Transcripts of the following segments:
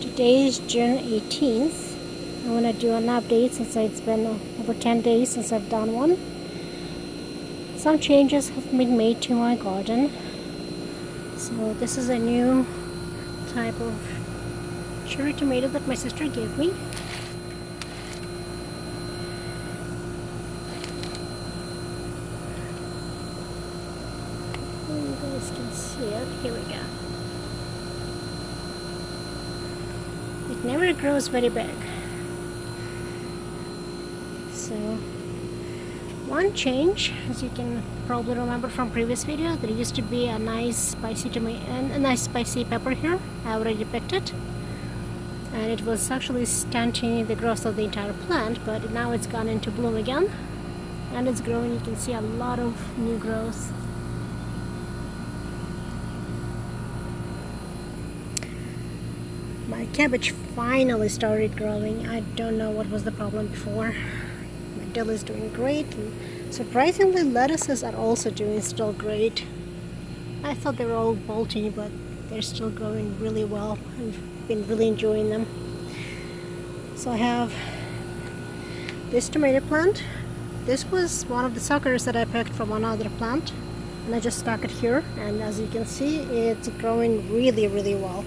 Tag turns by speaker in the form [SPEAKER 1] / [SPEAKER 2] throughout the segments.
[SPEAKER 1] Today is June 18th. I want to do an update since it's been over 10 days since I've done one. Some changes have been made to my garden. So this is a new type of cherry tomato that my sister gave me. You guys can see it. Here we go. It never grows very big. So one change, as you can probably remember from previous video, there used to be a nice spicy tomato and a nice spicy pepper here. I already picked it, and it was actually stunting the growth of the entire plant, but now it's gone into bloom again and it's growing. You can see a lot of new growth. My cabbage finally started growing. I don't know what was the problem before. My dill is doing great. And surprisingly, lettuces are also doing still great. I thought they were all bolting, but they're still growing really well. I've been really enjoying them. So I have this tomato plant. This was one of the suckers that I picked from another plant, and I just stuck it here, and as you can see, it's growing really well.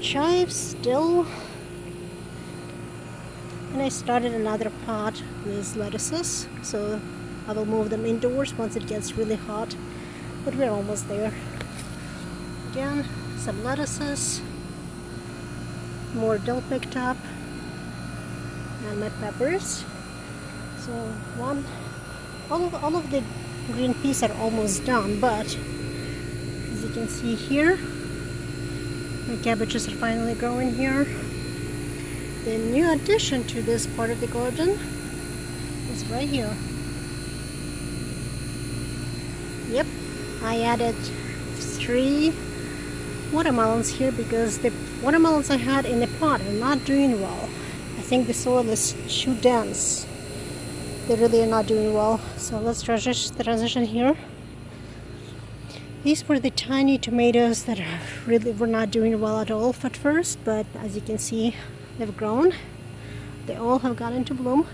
[SPEAKER 1] Chives still, and I started another pot with lettuces, so I will move them indoors once it gets really hot, but we're almost there. Again, some lettuces, more dill picked up, and my peppers. So all of the green peas are almost done, but as you can see here, my cabbages are finally growing here. The new addition to this part of the garden is right here. Yep, I added 3 watermelons here because the watermelons I had in the pot are not doing well. I think the soil is too dense. They really are not doing well. So let's transition here. These were the tiny tomatoes that really were not doing well at all at first, but as you can see, they've grown. They all have gotten into bloom.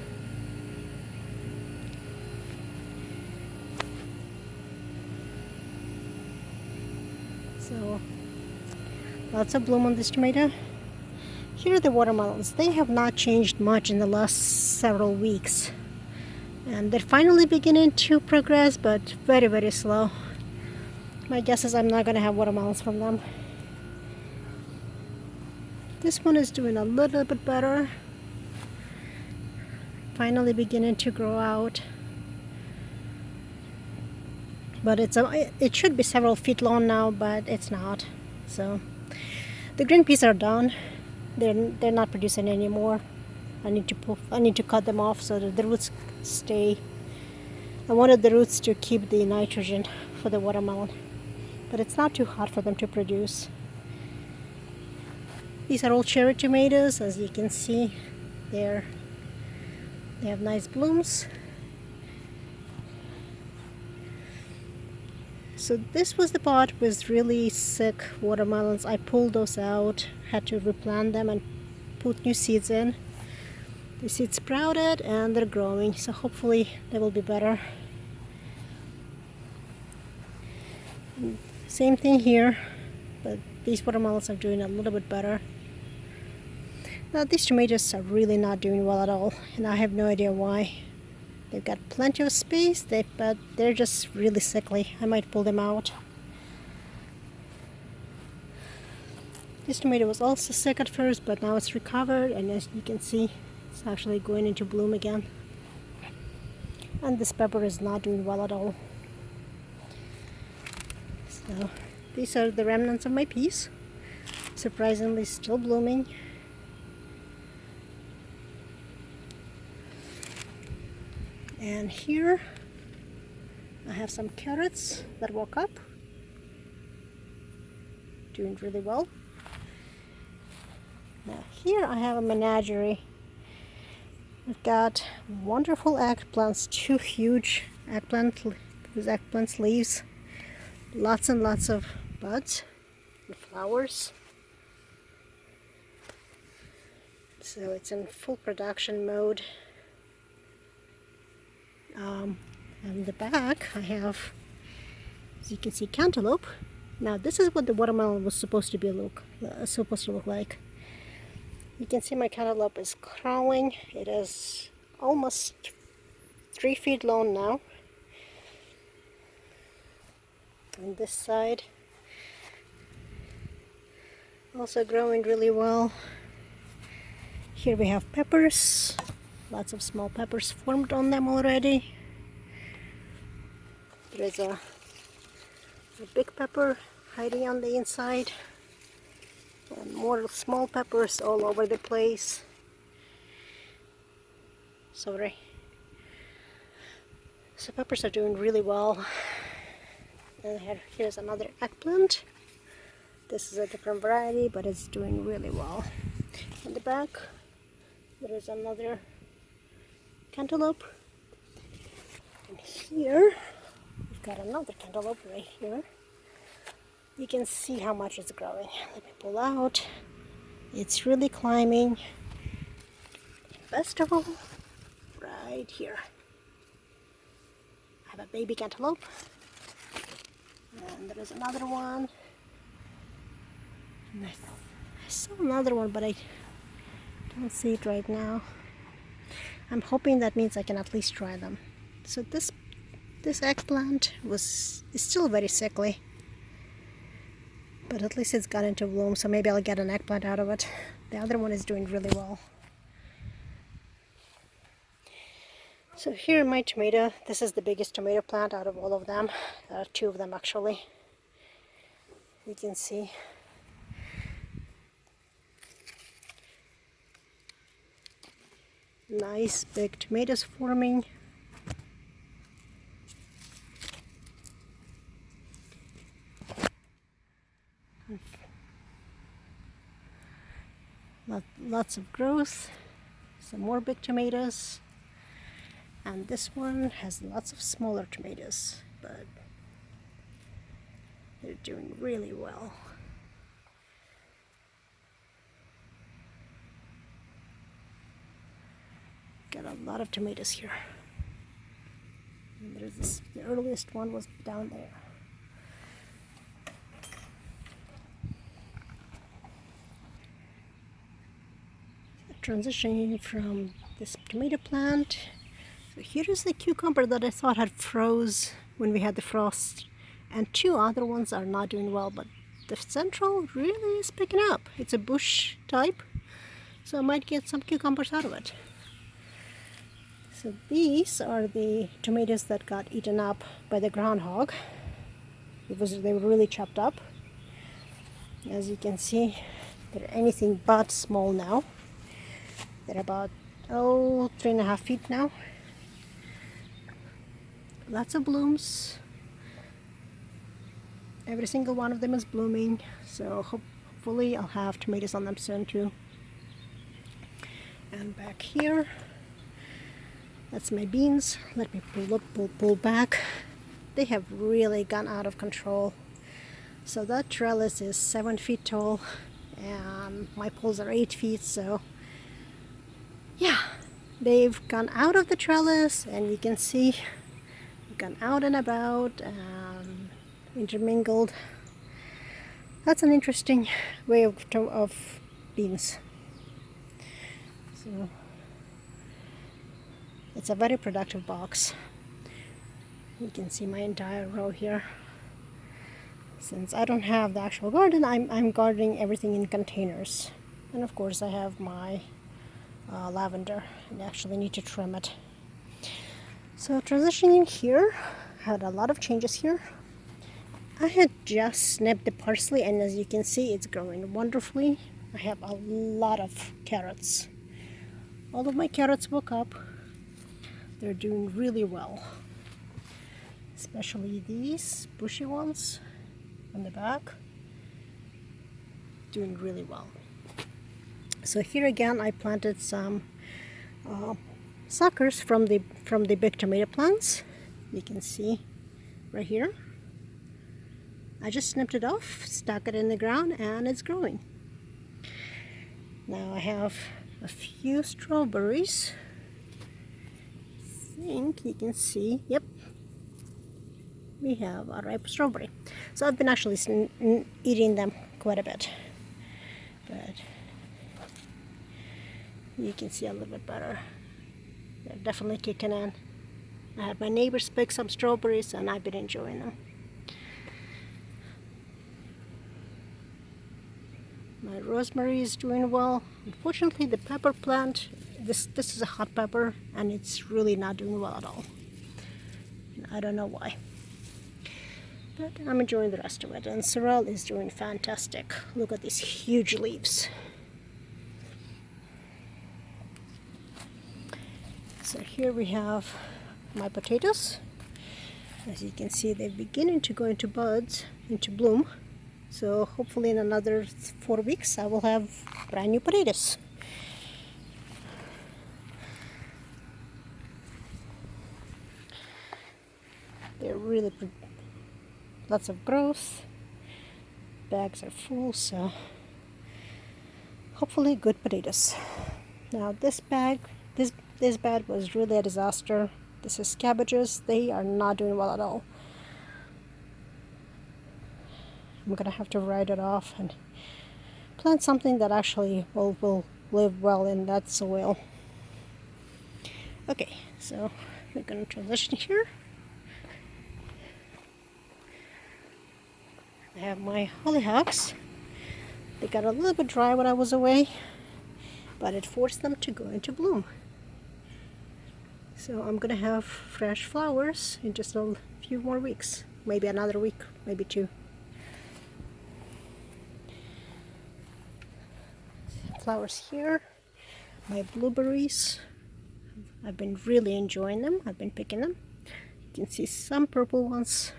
[SPEAKER 1] So lots of bloom on this tomato. Here are the watermelons. They have not changed much in the last several weeks, and they're finally beginning to progress, but very slow. My guess is I'm not going to have watermelons from them. This one is doing a little bit better. Finally beginning to grow out. But it should be several feet long now, but it's not. So the green peas are done. They're not producing anymore. I need to cut them off so that the roots stay. I wanted the roots to keep the nitrogen for the watermelon, but it's not too hot for them to produce. These are all cherry tomatoes. As you can see, they have nice blooms. So this was the pot with really sick watermelons. I pulled those out, had to replant them and put new seeds in. The seeds sprouted and they're growing, so hopefully they will be better. Same thing here, but these watermelons are doing a little bit better. Now these tomatoes are really not doing well at all, and I have no idea why. They've got plenty of space, but they're just really sickly. I might pull them out. This tomato was also sick at first, but now it's recovered, and as you can see, it's actually going into bloom again. And this pepper is not doing well at all. So these are the remnants of my peas. Surprisingly still blooming. And here I have some carrots that woke up. Doing really well. Now here I have a menagerie. I've got wonderful eggplants, 2 huge eggplant leaves. Lots and lots of buds. and flowers. So it's in full production mode. In the back I have, as you can see, cantaloupe. Now this is what the watermelon was supposed to look like. You can see my cantaloupe is growing. It is almost 3 feet long now. On this side, also growing really well. Here we have peppers. Lots of small peppers formed on them already. There is a big pepper hiding on the inside, and more small peppers all over the place. Sorry. So peppers are doing really well. And here's another eggplant. This is a different variety, but it's doing really well. In the back, there is another cantaloupe. And here, we've got another cantaloupe right here. You can see how much it's growing. Let me pull out. It's really climbing. Best of all, right here, I have a baby cantaloupe. And there is another one. And I saw another one, but I don't see it right now. I'm hoping that means I can at least try them. So this eggplant is still very sickly, but at least it's got into bloom, so maybe I'll get an eggplant out of it. The other one is doing really well. So here my tomato, this is the biggest tomato plant out of all of them. There are 2 of them actually. You can see. Nice big tomatoes forming. Lots of growth. Some more big tomatoes. And this one has lots of smaller tomatoes, but they're doing really well. Got a lot of tomatoes here. And there's the earliest one was down there. Transitioning from this tomato plant. So here is the cucumber that I thought had froze when we had the frost, and 2 other ones are not doing well, but the central really is picking up. It's a bush type, so I might get some cucumbers out of it. So these are the tomatoes that got eaten up by the groundhog. They were really chopped up. As you can see, they're anything but small now. They're about 3.5 feet now. Lots of blooms. Every single one of them is blooming, so hopefully I'll have tomatoes on them soon too. And back here, that's my beans. Let me pull back. They have really gone out of control. So that trellis is 7 feet tall, and my poles are 8 feet, so yeah, they've gone out of the trellis, and you can see gone out and about, intermingled. That's an interesting way of beans. So it's a very productive box. You can see my entire row here. Since I don't have the actual garden, I'm gardening everything in containers. And of course I have my lavender, and actually need to trim it. So transitioning here, had a lot of changes here. I had just snipped the parsley, and as you can see, it's growing wonderfully. I have a lot of carrots. All of my carrots woke up. They're doing really well. Especially these bushy ones on the back. Doing really well. So here again, I planted some suckers from the big tomato plants. You can see right here. I just snipped it off, stuck it in the ground, and it's growing. Now I have a few strawberries. I think you can see, yep, we have a ripe strawberry. So I've been actually eating them quite a bit, but you can see a little bit better. They're definitely kicking in. I had my neighbors pick some strawberries and I've been enjoying them. My rosemary is doing well. Unfortunately, the pepper plant, this is a hot pepper, and it's really not doing well at all. I don't know why. But I'm enjoying the rest of it. And sorrel is doing fantastic. Look at these huge leaves. So here we have my potatoes. As you can see, they're beginning to go into buds, into bloom. So hopefully in another 4 weeks I will have brand new potatoes. They're really lots of growth. Bags are full, so hopefully good potatoes. Now this bag was really a disaster. This is cabbages. They are not doing well at all. I'm gonna have to write it off and plant something that actually will live well in that soil. Okay, so we're gonna transition here. I have my hollyhocks. They got a little bit dry when I was away, but it forced them to go into bloom. So I'm gonna have fresh flowers in just a few more weeks, maybe another week, maybe 2. Flowers here, my blueberries. I've been really enjoying them. I've been picking them. You can see some purple ones.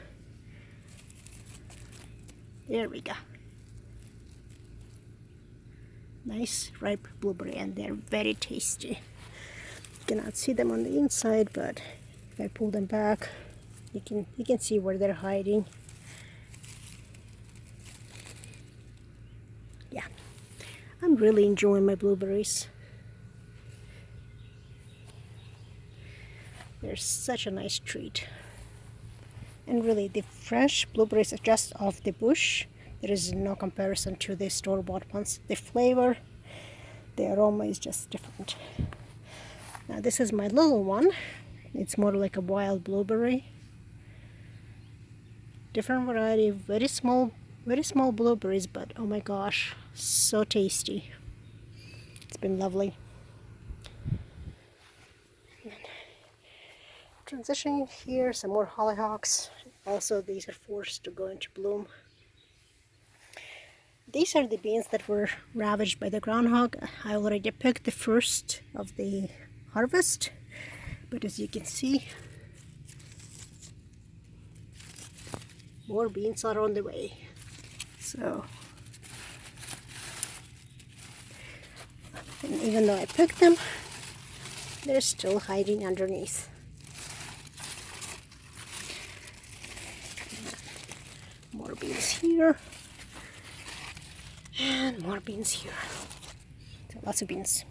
[SPEAKER 1] There we go. Nice ripe blueberry, and they're very tasty. You cannot see them on the inside, but if I pull them back, you can see where they're hiding. Yeah, I'm really enjoying my blueberries. They're such a nice treat. And really, the fresh blueberries are just off the bush. There is no comparison to the store-bought ones. The flavor, the aroma is just different. Now this is my little one. It's more like a wild blueberry. Different variety, very small blueberries, but oh my gosh, so tasty. It's been lovely. Transitioning here, some more hollyhocks. Also, these are forced to go into bloom. These are the beans that were ravaged by the groundhog. I already picked the first of the harvest, but as you can see, more beans are on the way. So, and even though I picked them, they're still hiding underneath. More beans here, and more beans here. So lots of beans.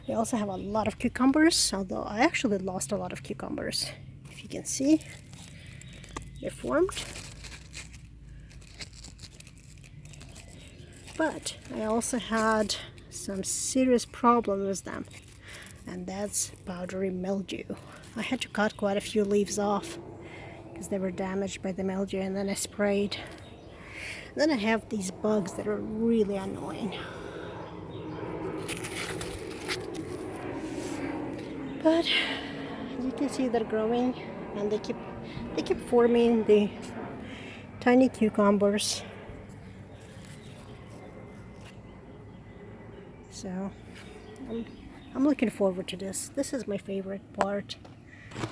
[SPEAKER 1] We also have a lot of cucumbers, although I actually lost a lot of cucumbers. If you can see, they're formed. But I also had some serious problems with them, and that's powdery mildew. I had to cut quite a few leaves off because they were damaged by the mildew, and then I sprayed. Then I have these bugs that are really annoying. But as you can see, they're growing, and they keep forming the tiny cucumbers. So I'm looking forward to this. This is my favorite part.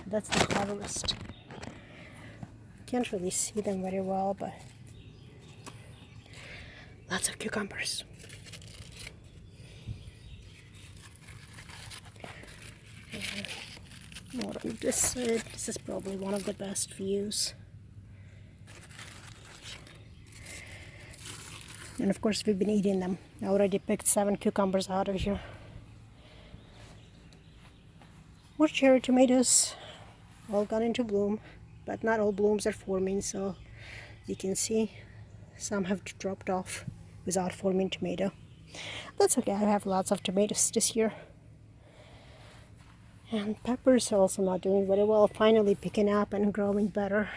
[SPEAKER 1] That's the harvest. Can't really see them very well, but lots of cucumbers. More on this side. This is probably one of the best views. And of course we've been eating them. I already picked 7 cucumbers out of here. More cherry tomatoes, all gone into bloom, but not all blooms are forming, so you can see some have dropped off without forming tomato. That's okay, I have lots of tomatoes this year. And peppers are also not doing very well, finally picking up and growing better,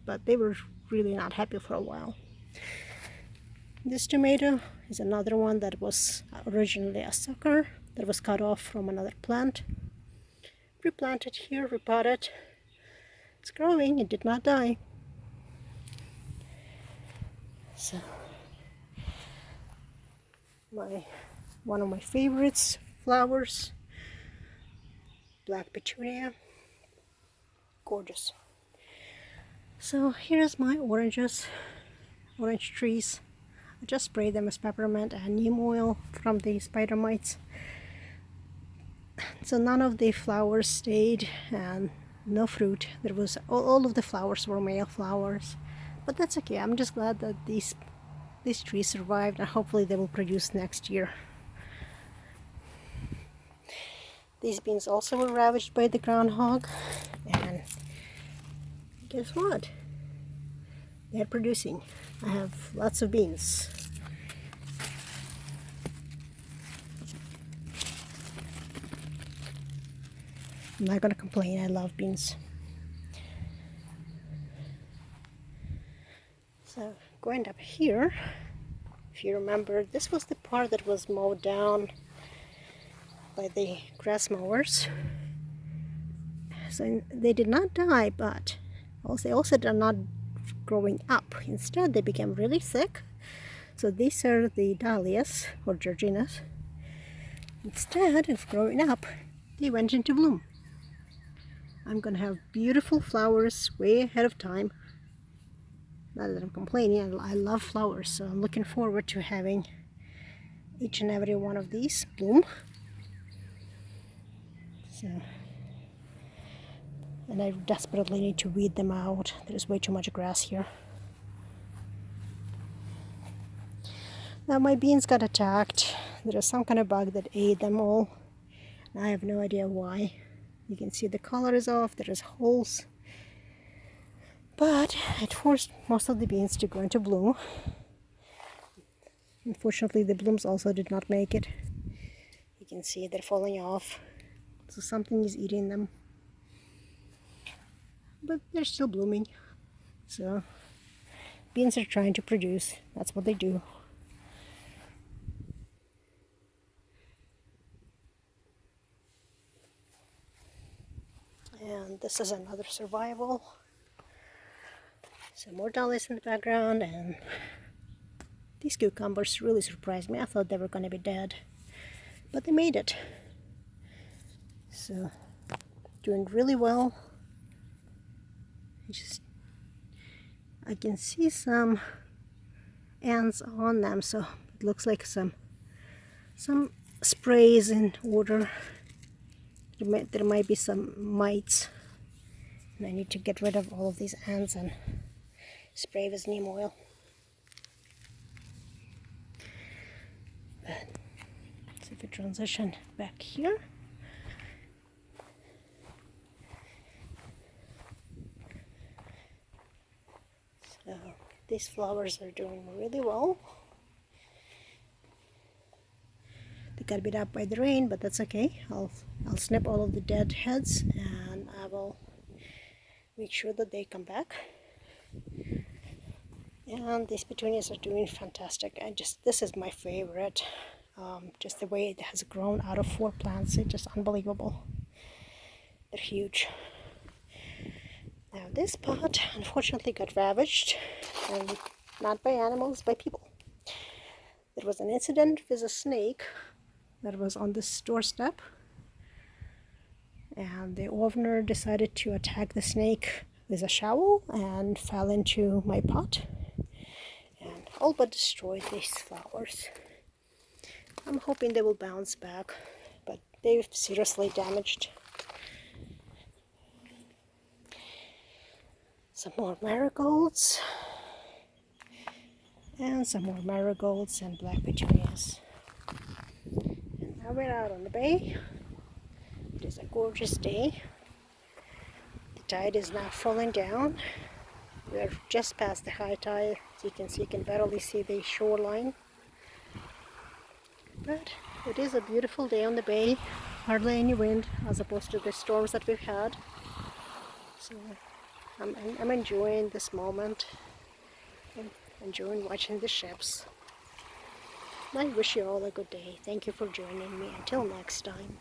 [SPEAKER 1] but they were really not happy for a while. This tomato is another one that was originally a sucker that was cut off from another plant. Replanted here, repotted. It's growing, it did not die. So, one of my favorites, flowers, black petunia, gorgeous. So here's my oranges, orange trees. I just sprayed them with peppermint and neem oil from the spider mites. So none of the flowers stayed and no fruit. There was all of the flowers were male flowers, but that's okay. I'm just glad that these trees survived, and hopefully they will produce next year. These beans also were ravaged by the groundhog, and guess what? They're producing. I have lots of beans. I'm not gonna complain, I love beans. So going up here, if you remember, this was the part that was mowed down by the grass mowers. So they did not die, but they also did not growing up. Instead, they became really thick. So these are the dahlias or georginas. Instead of growing up, they went into bloom. I'm gonna have beautiful flowers way ahead of time. Not that I'm complaining, I love flowers, so I'm looking forward to having each and every one of these bloom. So, and I desperately need to weed them out. There's way too much grass here. Now my beans got attacked. There is some kind of bug that ate them all. I have no idea why. You can see the color is off, there is holes. But it forced most of the beans to go into bloom. Unfortunately, the blooms also did not make it. You can see they're falling off. So something is eating them. But they're still blooming. So beans are trying to produce. That's what they do. And this is another survival. Some more dahlias in the background, and these cucumbers really surprised me. I thought they were going to be dead, but they made it. So, doing really well. I can see some ants on them, so it looks like some sprays in order. There might be some mites, and I need to get rid of all of these ants and spray with neem oil. But let's see if we transition back here. So these flowers are doing really well. They got beat up by the rain, but that's okay. I'll snip all of the dead heads, and I will make sure that they come back. And these petunias are doing fantastic. This is my favorite. Just the way it has grown out of 4 plants, it's just unbelievable. They're huge. Now this pot unfortunately got ravaged, and not by animals, by people. There was an incident with a snake that was on this doorstep, and the owner decided to attack the snake with a shovel and fell into my pot and all but destroyed these flowers. I'm hoping they will bounce back, but they've seriously damaged. Some more marigolds, And some more marigolds and black petunias. And now we're out on the bay. It is a gorgeous day. The tide is now falling down. We're just past the high tide. As you can see, you can barely see the shoreline. But it is a beautiful day on the bay. Hardly any wind as opposed to the storms that we've had. So I'm enjoying this moment. I'm enjoying watching the ships. I wish you all a good day. Thank you for joining me. Until next time.